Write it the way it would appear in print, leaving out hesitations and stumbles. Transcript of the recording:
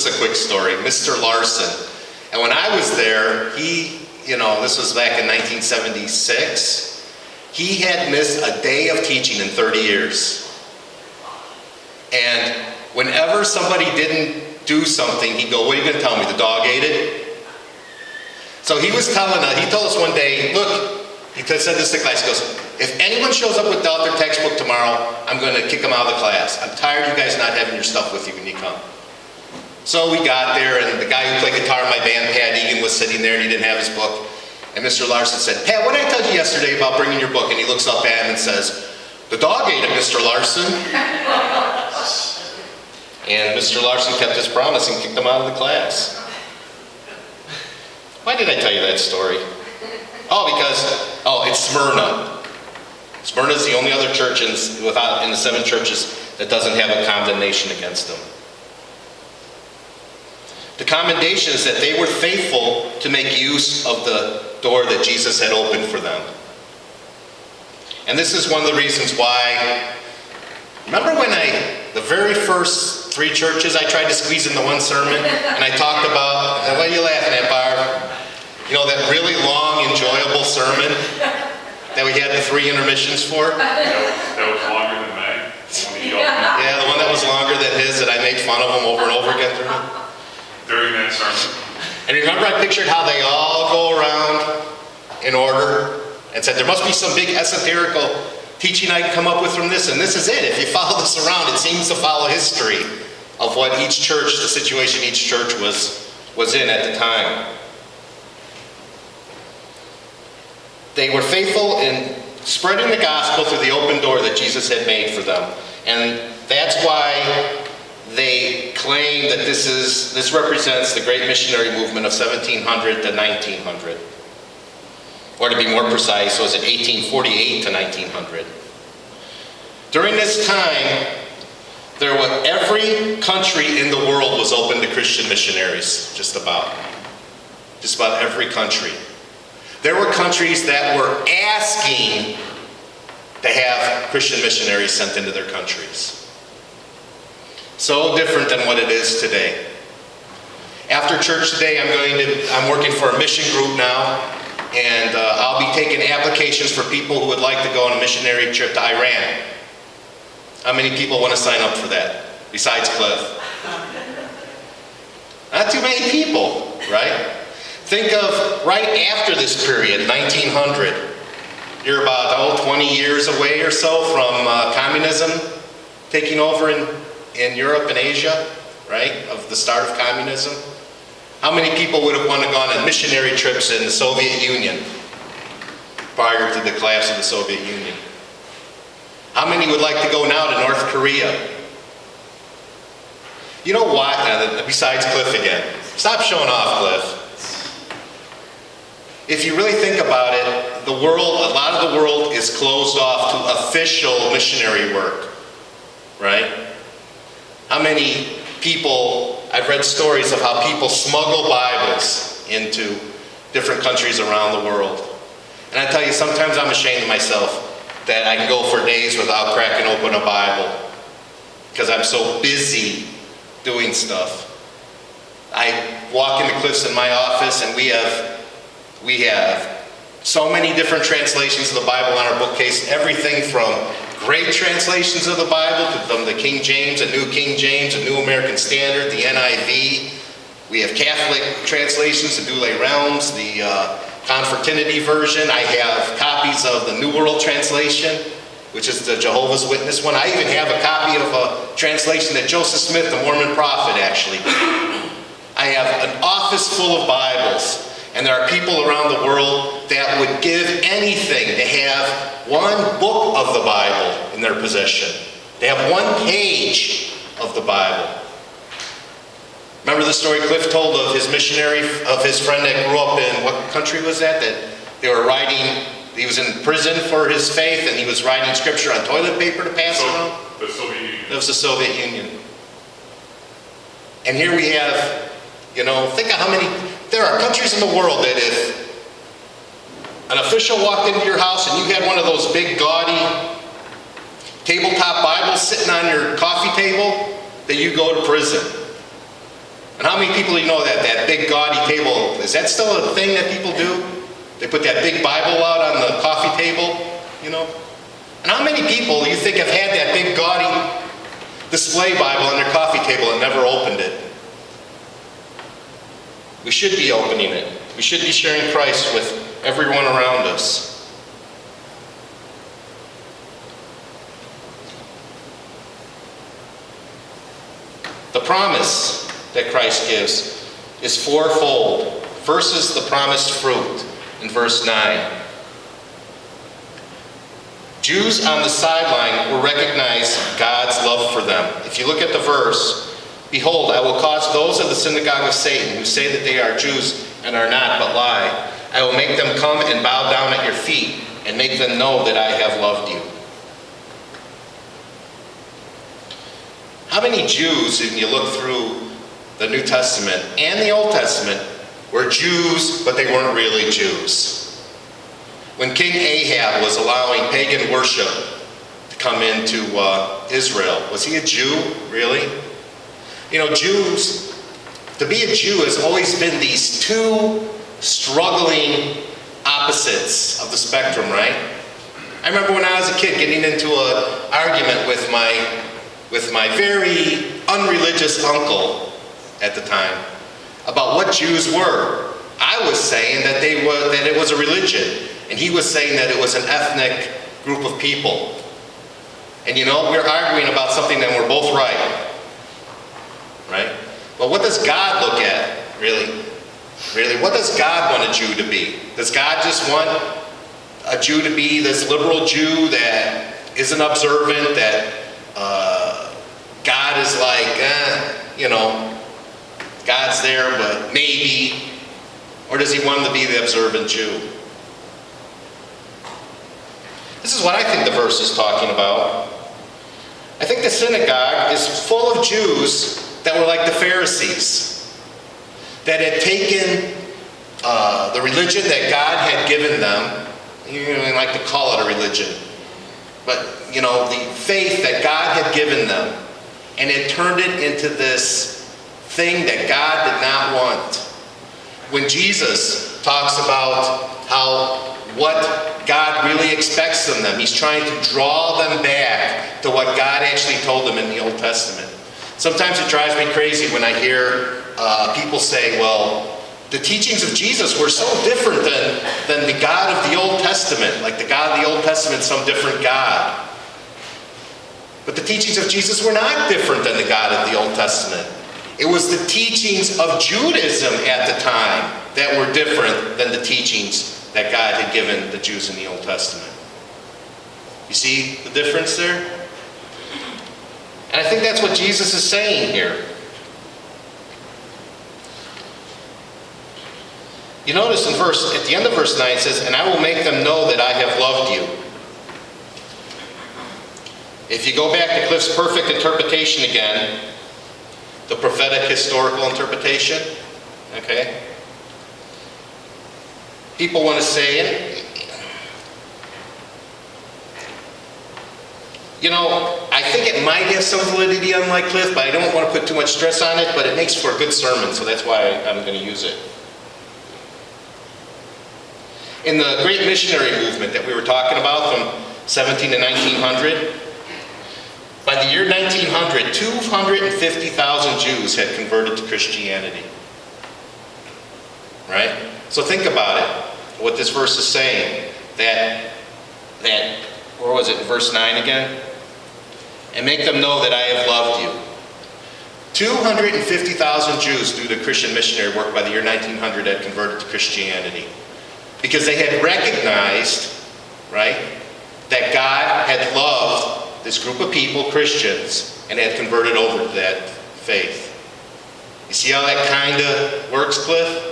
just a quick story. Mr. Larson. And when I was there, this was back in 1976, he had missed a day of teaching in 30 years. And whenever somebody didn't do something, he'd go, "What are you going to tell me? The dog ate it?" So he was telling us, he told us one day, look, he said this to the class, he goes, "If anyone shows up without their textbook tomorrow, I'm going to kick them out of the class. I'm tired of you guys not having your stuff with you when you come." So we got there, and the guy who played guitar in my band, Pat Egan, was sitting there, and he didn't have his book. And Mr. Larson said, "Pat, what did I tell you yesterday about bringing your book?" And he looks up at him and says, "The dog ate it, Mr. Larson." And Mr. Larson kept his promise and kicked him out of the class. Why did I tell you that story? It's Smyrna. Smyrna is the only other church in the 7 churches that doesn't have a condemnation against them. The commendation is that they were faithful to make use of the door that Jesus had opened for them. And this is one of the reasons why, remember when the very first 3 churches I tried to squeeze into one sermon, and I talked about, and what are you laughing at, Barb? That really long, enjoyable sermon that we had the 3 intermissions for? That was longer than mine. Yeah, the one that was longer than his, that I made fun of him over and over again through. During that sermon. And remember I pictured how they all go around in order and said, there must be some big esoterical teaching I can come up with from this, and this is it. If you follow this around, it seems to follow history of what each church, the situation each church was in at the time. They were faithful in spreading the gospel through the open door that Jesus had made for them. And that's why they claim that this represents the great missionary movement of 1700 to 1900. Or to be more precise, was it 1848 to 1900. During this time, every country in the world was open to Christian missionaries, just about every country. There were countries that were asking to have Christian missionaries sent into their countries. So different than what it is today. After church today, I'm working for a mission group now, and I'll be taking applications for people who would like to go on a missionary trip to Iran. How many people want to sign up for that, besides Cliff? Not too many people, right? Think of right after this period, 1900. You're about 20 years away or so from communism taking over in Europe and Asia, right? Of the start of communism. How many people would have wanted to go on missionary trips in the Soviet Union prior to the collapse of the Soviet Union? How many would like to go now to North Korea? You know why? Besides Cliff again. Stop showing off, Cliff. If you really think about it, a lot of the world is closed off to official missionary work, right? How many people, I've read stories of how people smuggle Bibles into different countries around the world. And I tell you, sometimes I'm ashamed of myself that I can go for days without cracking open a Bible because I'm so busy doing stuff. I walk into Cliff's in my office, and we have so many different translations of the Bible on our bookcase, everything from great translations of the Bible from the King James, a New King James, a New American Standard, the NIV. We have Catholic translations, the Douay Realms, the Confraternity version. I have copies of the New World Translation, which is the Jehovah's Witness one. I even have a copy of a translation that Joseph Smith, the Mormon prophet, actually did. I have an office full of Bibles. And there are people around the world that would give anything to have one book of the Bible in their possession. They have one page of the Bible. Remember the story Cliff told of his missionary, of his friend that grew up in, what country was that? That they were writing, he was in prison for his faith, and he was writing scripture on toilet paper to pass around? The Soviet Union. It was the Soviet Union. And here we have, think of how many, there are countries in the world that if an official walked into your house and you had one of those big gaudy tabletop Bibles sitting on your coffee table, that you go to prison. And how many people do you know that big gaudy table, is that still a thing that people do? They put that big Bible out on the coffee table, you know? And how many people you think have had that big gaudy display Bible on their coffee table and never opened it? We should be opening it. We should be sharing Christ with everyone around us. The promise that Christ gives is fourfold. First is the promised fruit in verse 9. Jews on the sideline will recognize God's love for them. If you look at the verse, behold, I will cause those of the synagogue of Satan who say that they are Jews and are not but lie. I will make them come and bow down at your feet and make them know that I have loved you. How many Jews, if you look through the New Testament and the Old Testament, were Jews, but they weren't really Jews? When King Ahab was allowing pagan worship to come into Israel, was he a Jew, really? You know, Jews, to be a Jew has always been these two struggling opposites of the spectrum, right? I remember when I was a kid getting into an argument with my very unreligious uncle at the time about what Jews were. I was saying that it was a religion, and he was saying that it was an ethnic group of people. And you know, we're arguing about something that we're both right. Right? Well, what does God look at, really? Really, what does God want a Jew to be? Does God just want a Jew to be this liberal Jew that isn't observant, that God is like, you know, God's there, but maybe? Or does he want him to be the observant Jew? This is what I think the verse is talking about. I think the synagogue is full of Jews that were like the Pharisees, that had taken the religion that God had given them. You don't even like to call it a religion, but you know, the faith that God had given them, and had turned it into this thing that God did not want. When Jesus talks about what God really expects from them, he's trying to draw them back to what God actually told them in the Old Testament. Sometimes it drives me crazy when I hear people say, well, the teachings of Jesus were so different than the God of the Old Testament. Like the God of the Old Testament is some different God. But the teachings of Jesus were not different than the God of the Old Testament. It was the teachings of Judaism at the time that were different than the teachings that God had given the Jews in the Old Testament. You see the difference there? And I think that's what Jesus is saying here. You notice at the end of verse 9 it says, and I will make them know that I have loved you. If you go back to Cliff's perfect interpretation again, the prophetic historical interpretation, okay? People want to say it. You know, I think it might have some validity unlike Cliff, but I don't want to put too much stress on it, but it makes for a good sermon, so that's why I'm going to use it. In the great missionary movement that we were talking about from 17 to 1900, by the year 1900, 250,000 Jews had converted to Christianity. Right? So think about it, what this verse is saying. That where was it, in verse 9 again? And make them know that I have loved you. 250,000 Jews through the Christian missionary work by the year 1900 had converted to Christianity. Because they had recognized, right, that God had loved this group of people, Christians, and had converted over to that faith. You see how that kind of works, Cliff?